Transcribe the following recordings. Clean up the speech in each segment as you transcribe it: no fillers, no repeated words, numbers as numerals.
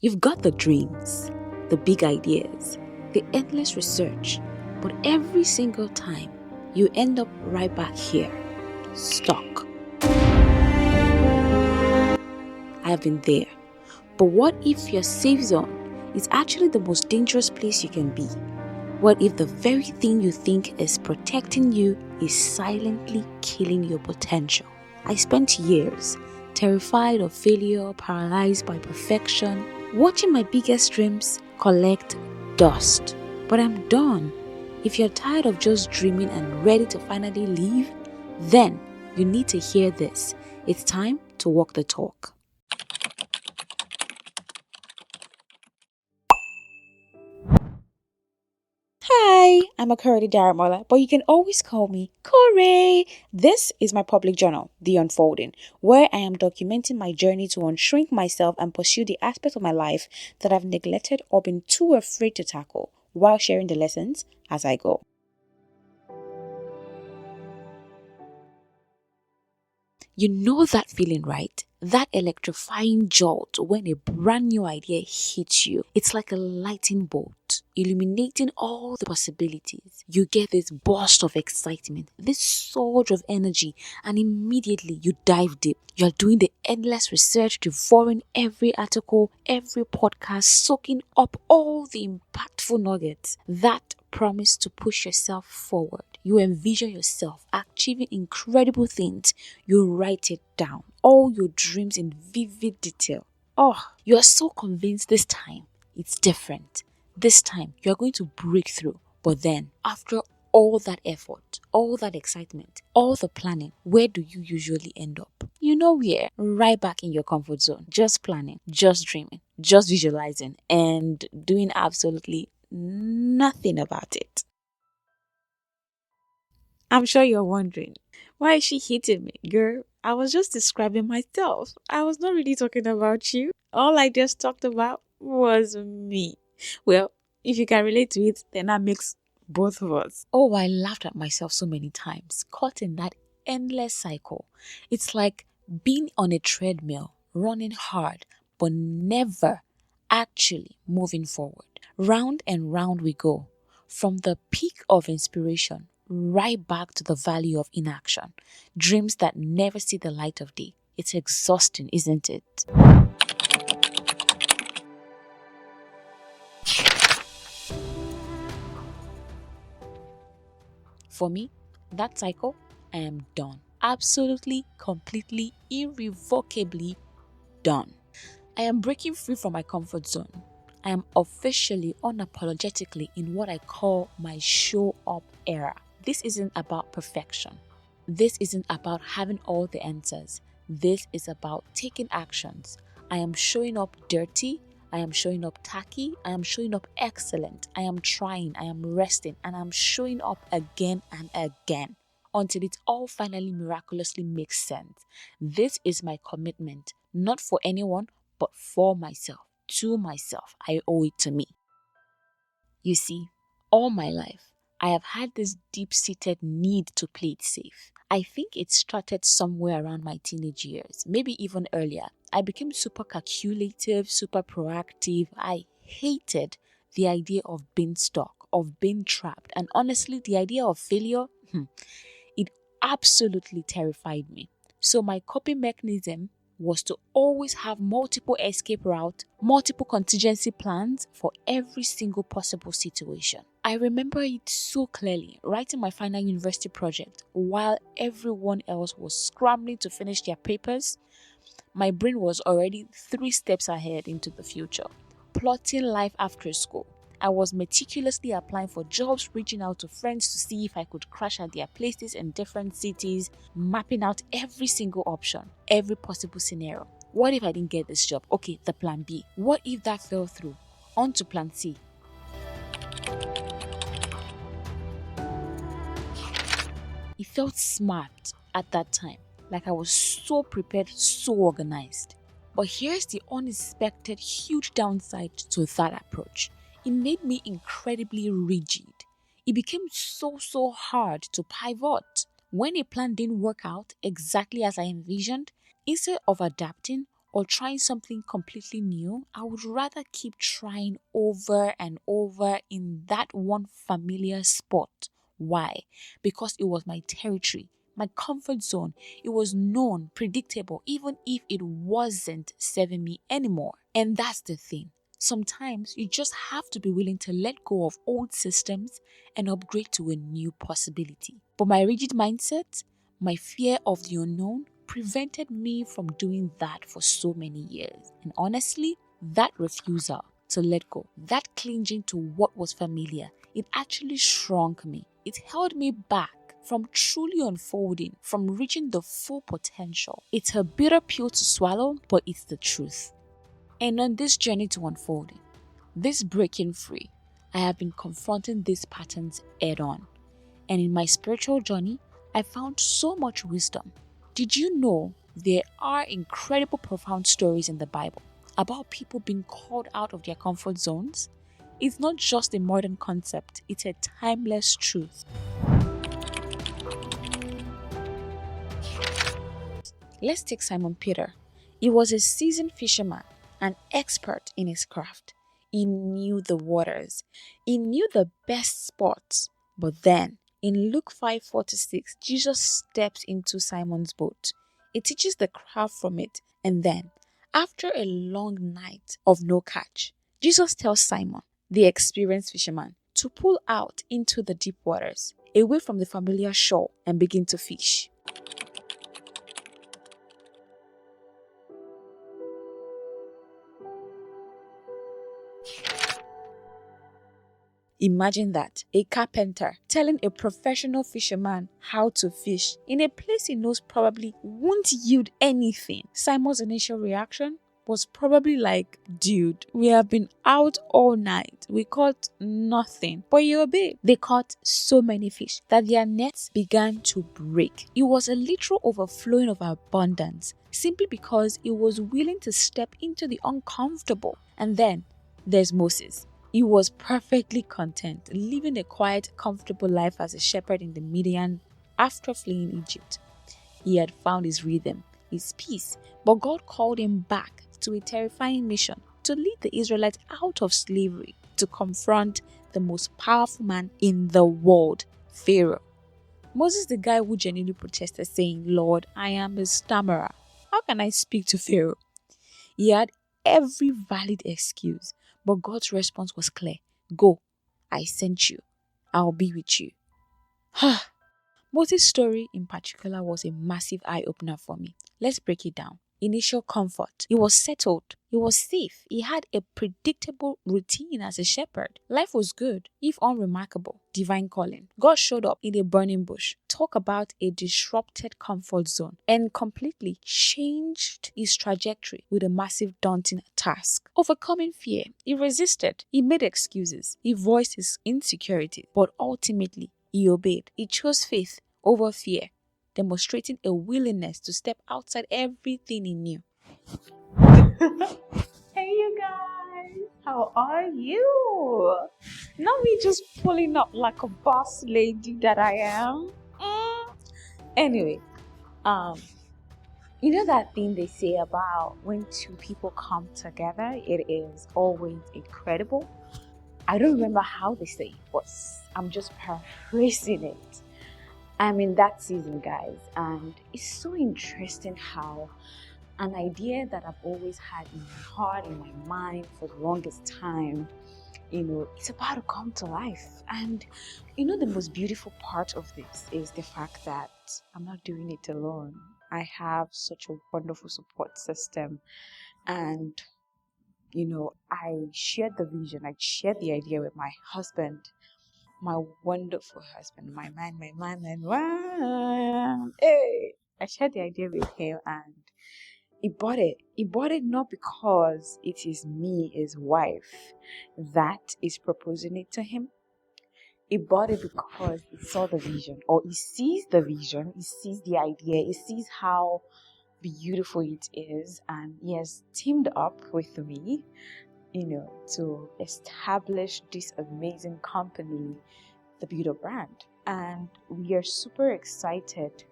You've got the dreams, the big ideas, the endless research, but every single time you end up right back here, stuck. I have been there. But what if your safe zone is actually the most dangerous place you can be? What if the very thing you think is protecting you is silently killing your potential? I spent years terrified of failure, paralyzed by perfection, watching my biggest dreams collect dust. But I'm done. If you're tired of just dreaming and ready to finally leave, then you need to hear this. It's time to walk the talk. Hi, I'm Akorede, but you can always call me Kore. This is my public journal, The Unfolding, where I am documenting my journey to unshrink myself and pursue the aspects of my life that I've neglected or been too afraid to tackle, while sharing the lessons as I go. You know that feeling, right? That electrifying jolt when a brand new idea hits you. It's like a lightning bolt, illuminating all the possibilities. You get this burst of excitement, this surge of energy, and immediately you dive deep. You're doing the endless research, devouring every article, every podcast, soaking up all the impactful nuggets that promise to push yourself forward. You envision yourself achieving incredible things. You write it down, all your dreams in vivid detail. Oh, you are so convinced this time it's different. This time you are going to break through. But then, after all that effort, all that excitement, all the planning, where do you usually end up? You know where? Right back in your comfort zone. Just planning, just dreaming, just visualizing, and doing absolutely nothing about it. I'm sure you're wondering, why is she hitting me? Girl, I was just describing myself. I was not really talking about you. All I just talked about was me. Well, if you can relate to it, then that makes both of us. Oh, I laughed at myself so many times, caught in that endless cycle. It's like being on a treadmill, running hard, but never actually moving forward. Round and round we go, from the peak of inspiration right back to the valley of inaction. Dreams that never see the light of day. It's exhausting, isn't it? For me, that cycle, I am done. Absolutely, completely, irrevocably done. I am breaking free from my comfort zone. I am officially, unapologetically in what I call my show up era. This isn't about perfection. This isn't about having all the answers. This is about taking actions. I am showing up dirty. I am showing up tacky. I am showing up excellent. I am trying. I am resting. And I'm showing up again and again until it all finally miraculously makes sense. This is my commitment, not for anyone, but for myself, to myself. I owe it to me. You see, all my life, I have had this deep-seated need to play it safe. I think it started somewhere around my teenage years, maybe even earlier. I became super calculative, super proactive. I hated the idea of being stuck, of being trapped, and honestly, the idea of failure, it absolutely terrified me. So my coping mechanism was to always have multiple escape routes, multiple contingency plans for every single possible situation. I remember it so clearly, writing my final university project while everyone else was scrambling to finish their papers. My brain was already 3 steps ahead into the future, plotting life after school. I was meticulously applying for jobs, reaching out to friends to see if I could crash at their places in different cities, mapping out every single option, every possible scenario. What if I didn't get this job? Okay, the plan B. What if that fell through? On to plan C. It felt smart at that time, like I was so prepared, so organized. But here's the unexpected huge downside to that approach. It made me incredibly rigid. It became so hard to pivot. When a plan didn't work out exactly as I envisioned, instead of adapting or trying something completely new, I would rather keep trying over and over in that one familiar spot. Why? Because it was my territory, my comfort zone. It was known, predictable, even if it wasn't serving me anymore. And that's the thing. Sometimes you just have to be willing to let go of old systems and upgrade to a new possibility. But my rigid mindset, my fear of the unknown, prevented me from doing that for so many years. And honestly, that refusal to let go, that clinging to what was familiar, it actually shrunk me. It held me back from truly unfolding, from reaching the full potential. It's a bitter pill to swallow, but it's the truth. And on this journey to unfolding, this breaking free, I have been confronting these patterns head on. And in my spiritual journey, I found so much wisdom. Did you know there are incredible, profound stories in the Bible about people being called out of their comfort zones? It's not just a modern concept, it's a timeless truth. Let's take Simon Peter. He was a seasoned fisherman, an expert in his craft. He knew the waters, he knew the best spots. But then, in Luke 5:46, Jesus steps into Simon's boat. He teaches the crowd from it, and then, after a long night of no catch, Jesus tells Simon, the experienced fisherman, to pull out into the deep waters, away from the familiar shore, and begin to fish. Imagine that, a carpenter telling a professional fisherman how to fish in a place he knows probably won't yield anything. Simon's initial reaction was probably like, dude, we have been out all night. We caught nothing. But you obeyed. They caught so many fish that their nets began to break. It was a literal overflowing of abundance simply because he was willing to step into the uncomfortable. And then there's Moses. He was perfectly content, living a quiet, comfortable life as a shepherd in the Midian after fleeing Egypt. He had found his rhythm, his peace, but God called him back to a terrifying mission to lead the Israelites out of slavery, to confront the most powerful man in the world, Pharaoh. Moses, the guy who genuinely protested, saying, Lord, I am a stammerer. How can I speak to Pharaoh? He had every valid excuse, but God's response was clear. Go, I sent you. I'll be with you. Moses' story in particular was a massive eye-opener for me. Let's break it down. Initial comfort. He was settled. He was safe. He had a predictable routine as a shepherd. Life was good, if unremarkable. Divine calling. God showed up in a burning bush. Talk about a disrupted comfort zone and completely changed his trajectory with a massive daunting task. Overcoming fear. He resisted. He made excuses. He voiced his insecurity. But ultimately, he obeyed. He chose faith over fear, demonstrating a willingness to step outside everything he knew. Hey you guys, how are you? Not me just pulling up like a boss lady that I am. Anyway, you know that thing they say about when two people come together, it is always incredible. I don't remember how they say it, but I'm just paraphrasing it. I'm in that season, guys, and it's so interesting how an idea that I've always had in my heart, in my mind for the longest time, it's about to come to life. And the most beautiful part of this is the fact that I'm not doing it alone. I have such a wonderful support system, and I shared the vision, I shared the idea with my husband, my wonderful husband, my man. Hey, I shared the idea with him, and he bought it. He bought it not because it is me, his wife, that is proposing it to him. He bought it because he saw the vision, or he sees the vision, he sees the idea, he sees how beautiful it is, and he has teamed up with me, to establish this amazing company, the Builder brand. And we are super excited.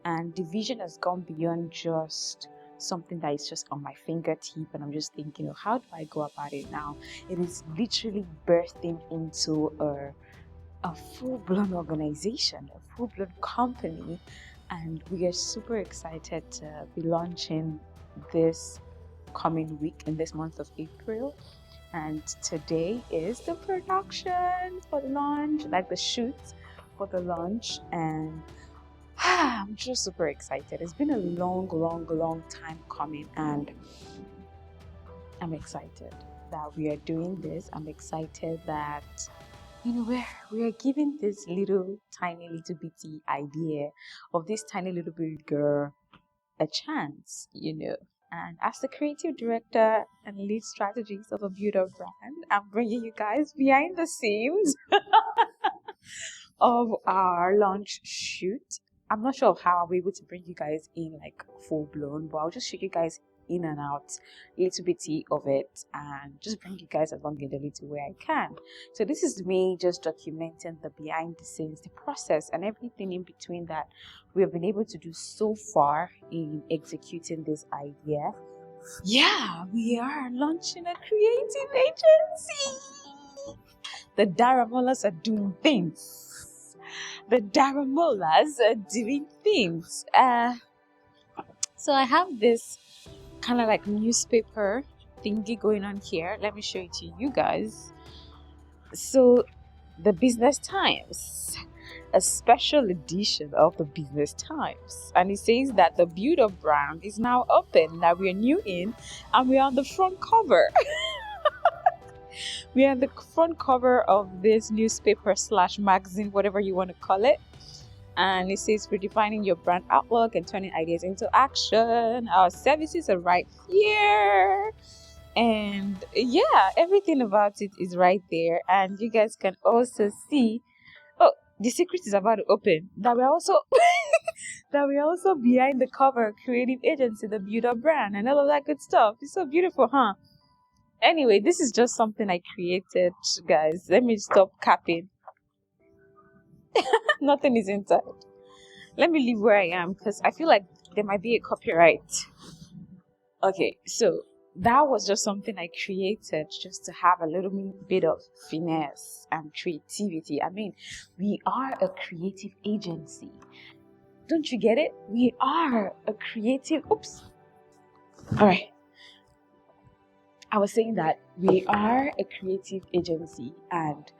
And the vision has gone beyond just something that is just on my fingertip, and I'm just thinking, how do I go about it now? It is literally birthing into a full-blown organization, a full-blown company, and we are super excited to be launching this coming week in this month of April. And today is the production for the launch, like the shoot for the launch, and I'm just super excited. It's been a long time coming, and I'm excited that we are doing this. I'm excited that we are giving this tiny little bitty idea of this tiny little bitty girl a chance. And as the creative director and lead strategist of a beautiful brand, I'm bringing you guys behind the scenes of our launch shoot. I'm not sure how I'll be able to bring you guys in like full blown, but I'll just show you guys in and out a little bitty of it and just bring you guys along in the little way I can. So this is me just documenting the behind the scenes, the process, and everything in between that we have been able to do so far in executing this idea. Yeah, we are launching a creative agency. The Daramolas are doing things. The Daramolas are doing things. So I have this kind of like newspaper thingy going on here. Let me show it to you guys. So the Business Times, a special edition of the Business Times, and it says that the Builder brand is now open, that we are new in, and we are on the front cover. We are on the front cover of this newspaper / magazine, whatever you want to call it. And it says redefining your brand outlook and turning ideas into action. Our services are right here. And yeah, everything about it is right there. And you guys can also see, the secret is about to open. That we're also behind the cover creative agency, the Builder brand, and all of that good stuff. It's so beautiful, huh? Anyway, this is just something I created, guys. Let me stop capping. Nothing is inside. Let me leave where I am because I feel like there might be a copyright. Okay, so that was just something I created just to have a little bit of finesse and creativity. I mean, we are a creative agency. Don't you get it? We are a creative... Oops. All right. I was saying that we are a creative agency and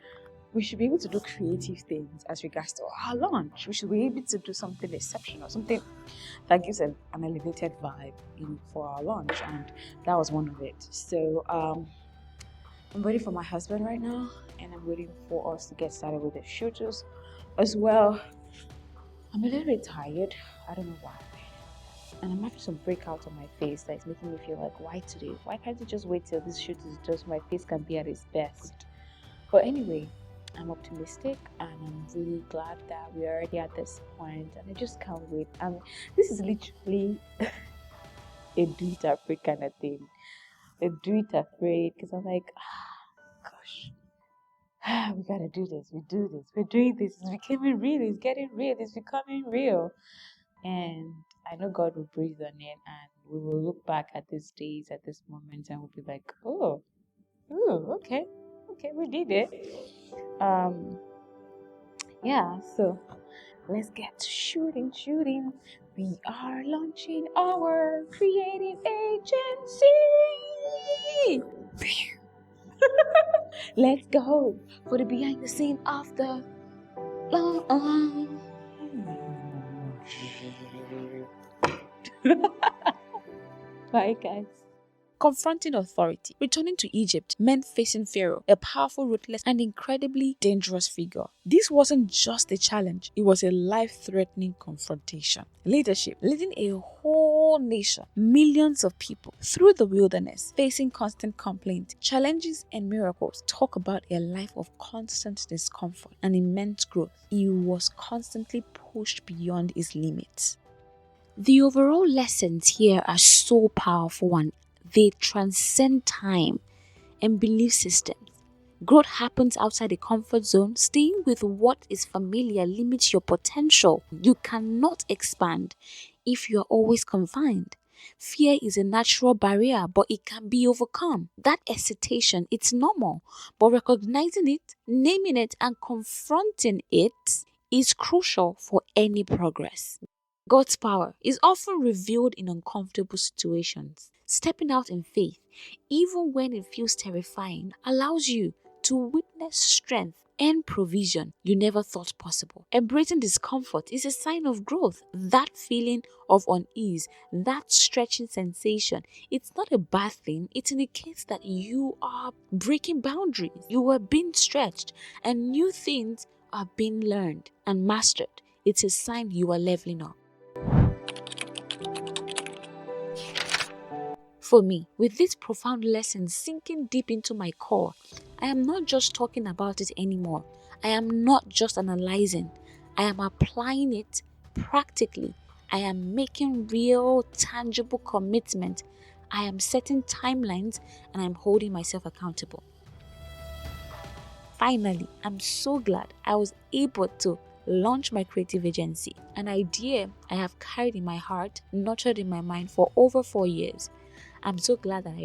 we should be able to do creative things as regards to our launch. We should be able to do something exceptional, something that gives an elevated vibe for our launch, and that was one of it. So I'm waiting for my husband right now, and I'm waiting for us to get started with the shooters as well. I'm a little bit tired. I don't know why. And I'm having some breakout on my face that is making me feel like, why today? Why can't you just wait till this shoot is just my face can be at its best? But anyway, I'm optimistic and I'm really glad that we're already at this point, and I just can't wait. This is literally a do it afraid kind of thing. A do it afraid, because I'm like, gosh, we gotta do this. We do this. We're doing this. It's becoming real. It's getting real. It's becoming real. And I know God will breathe on it, and we will look back at these days, at this moment, and we'll be like, oh, okay, we did it. Yeah, so let's get to shooting. We are launching our creative agency. Let's go for the behind the scene of the launch. Bye, guys. Confronting authority. Returning to Egypt meant facing Pharaoh, a powerful, ruthless, and incredibly dangerous figure. This wasn't just a challenge, it was a life-threatening confrontation. Leadership. Leading a whole nation, millions of people, through the wilderness, facing constant complaint, challenges, and miracles. Talk about a life of constant discomfort and immense growth. He was constantly pushed beyond his limits. The overall lessons here are so powerful and they transcend time and belief systems. Growth happens outside the comfort zone. Staying with what is familiar limits your potential. You cannot expand if you are always confined. Fear is a natural barrier, but it can be overcome. That hesitation, it's normal, but recognizing it, naming it, and confronting it is crucial for any progress. God's power is often revealed in uncomfortable situations. Stepping out in faith, even when it feels terrifying, allows you to witness strength and provision you never thought possible. Embracing discomfort is a sign of growth. That feeling of unease, that stretching sensation, it's not a bad thing. It indicates that you are breaking boundaries. You are being stretched and new things are being learned and mastered. It's a sign you are leveling up. For me, with this profound lesson sinking deep into my core, I am not just talking about it anymore. I am not just analyzing. I am applying it practically. I am making real, tangible commitment. I am setting timelines and I'm holding myself accountable. Finally, I'm so glad I was able to launch my creative agency, an idea I have carried in my heart, nurtured in my mind for over 4 years. I'm so glad that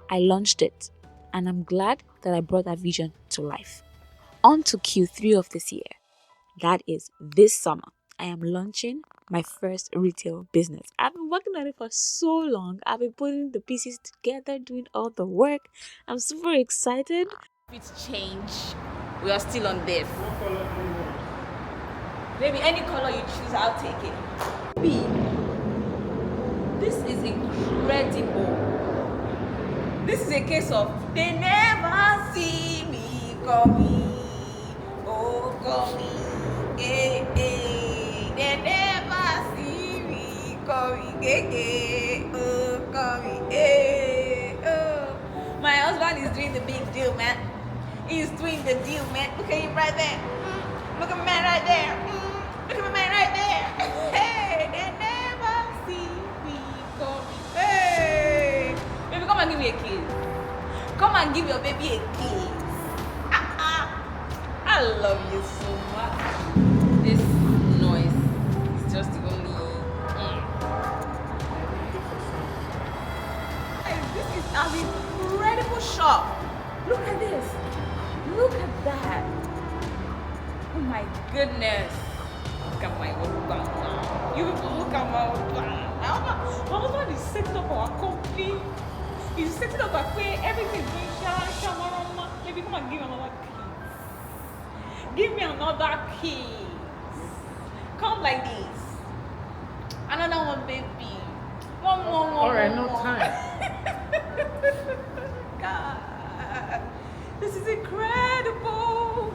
I launched it, and I'm glad that I brought that vision to life. On to Q3 of this year. That is this summer. I am launching my first retail business. I've been working on it for so long. I've been putting the pieces together, doing all the work. I'm super excited. It's change. We are still on this. Maybe any color you choose, I'll take it. Maybe this is incredible. This is a case of they never see me coming. Oh, coming. Eh, eh. They never see me coming. Eh, eh. Oh, coming. Eh, oh. My husband is doing the big deal, man. He's doing the deal, man. Look at him right there. Look at my man right there. Look at my man right there. Hey, they never see me coming. Hey, baby, come and give me a kiss. Come and give your baby a kiss. I love you so much. This noise is just only. This is an incredible shop. Look at this. Look at that. Oh my goodness. Look at my husband now. You look at my husband. My husband is setting up our company. He's setting up a way. Everything's going shawarama. Maybe come and give me another kiss. Give me another kiss. Come like this. Another one, baby. One more. Alright, no time. God, this is incredible.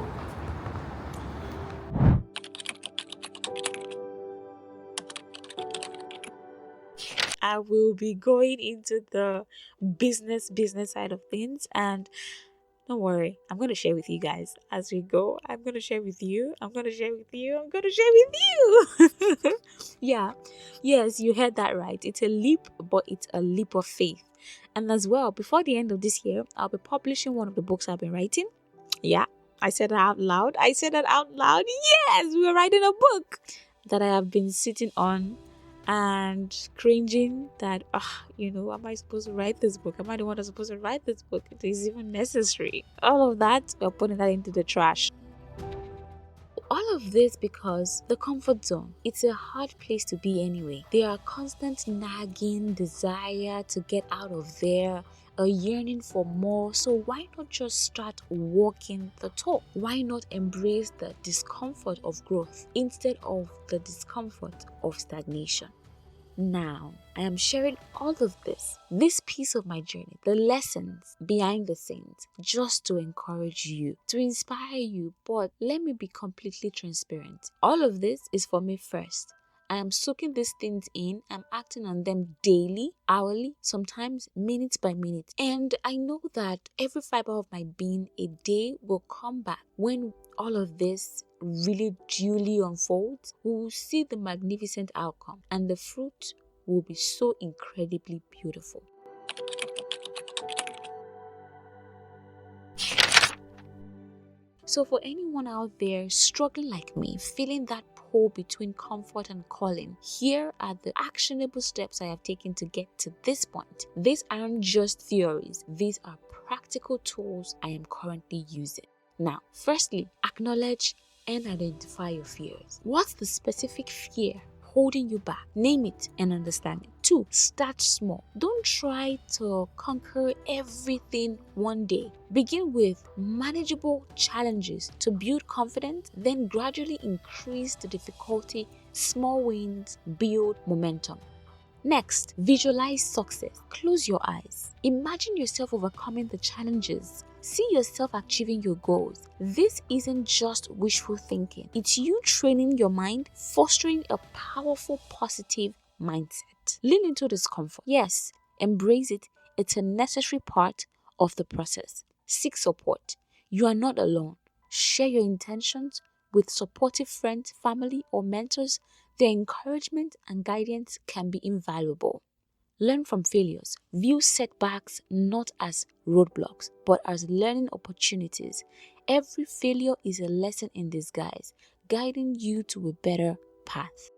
I will be going into the business side of things, and don't worry, I'm going to share with you guys as we go. I'm going to share with you. Yeah. Yes, you heard that right. It's a leap, but it's a leap of faith. And as well, before the end of this year, I'll be publishing one of the books I've been writing. Yeah, I said that out loud. Yes, we're writing a book that I have been sitting on and cringing that, am I supposed to write this book? Am I the one that's supposed to write this book? It is even necessary. All of that, we're putting that into the trash. All of this because the comfort zone, it's a hard place to be anyway. There are constant nagging desire to get out of there, a yearning for more. So why not just start walking the talk? Why not embrace the discomfort of growth instead of the discomfort of stagnation? Now, I am sharing all of this piece of my journey, the lessons behind the scenes, just to encourage you, to inspire you. But let me be completely transparent. All of this is for me first. I am soaking these things in. I'm acting on them daily, hourly, sometimes minute by minute. And I know that every fiber of my being, a day will come back when all of this really duly unfolds. We will see the magnificent outcome, and the fruit will be so incredibly beautiful. So for anyone out there struggling like me, feeling that pull pull between comfort and calling. Here are the actionable steps I have taken to get to this point. These aren't just theories, these are practical tools I am currently using. Now, firstly, acknowledge and identify your fears. What's the specific fear holding you back? Name it and understand it. 2, start small. Don't try to conquer everything one day. Begin with manageable challenges to build confidence, then gradually increase the difficulty. Small wins build momentum. Next, visualize success. Close your eyes. Imagine yourself overcoming the challenges. See yourself achieving your goals. This isn't just wishful thinking. It's you training your mind, fostering a powerful, positive mindset. Lean into discomfort. Yes, embrace it. It's a necessary part of the process. Seek support. You are not alone. Share your intentions with supportive friends, family, or mentors. Their encouragement and guidance can be invaluable. Learn from failures. View setbacks not as roadblocks, but as learning opportunities. Every failure is a lesson in disguise, guiding you to a better path.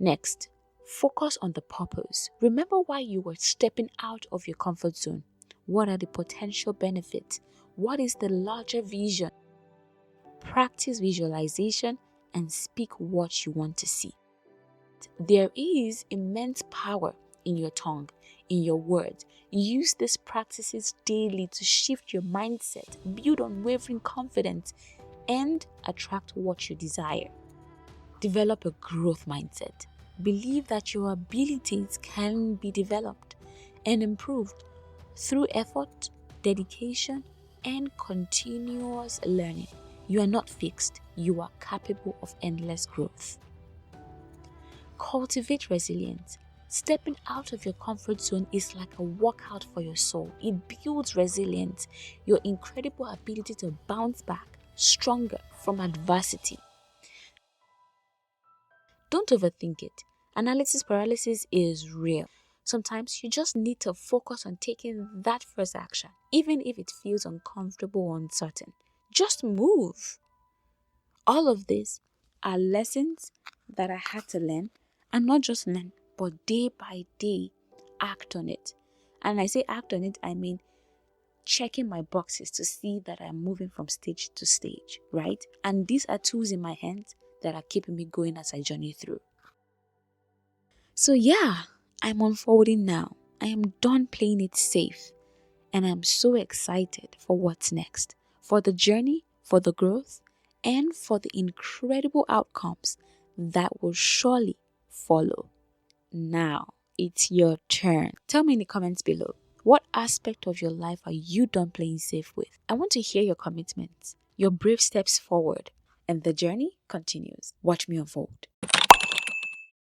Next, focus on the purpose. Remember why you were stepping out of your comfort zone. What are the potential benefits? What is the larger vision? Practice visualization and speak what you want to see. There is immense power in your tongue, in your words. Use these practices daily to shift your mindset, build unwavering confidence, and attract what you desire. Develop a growth mindset. Believe that your abilities can be developed and improved through effort, dedication, and continuous learning. You are not fixed. You are capable of endless growth. Cultivate resilience. Stepping out of your comfort zone is like a workout for your soul. It builds resilience, your incredible ability to bounce back stronger from adversity. Don't overthink it. Analysis paralysis is real. Sometimes you just need to focus on taking that first action, even if it feels uncomfortable or uncertain. Just move. All of these are lessons that I had to learn, and not just learn, but day by day act on it. And I say act on it, I mean checking my boxes to see that I'm moving from stage to stage, right? And these are tools in my hands that are keeping me going as I journey through. So yeah, I'm unfolding now. I am done playing it safe, and I'm so excited for what's next, for the journey, for the growth, and for the incredible outcomes that will surely follow. Now, it's your turn. Tell me in the comments below, what aspect of your life are you done playing safe with? I want to hear your commitments, your brave steps forward, and the journey continues. Watch me unfold.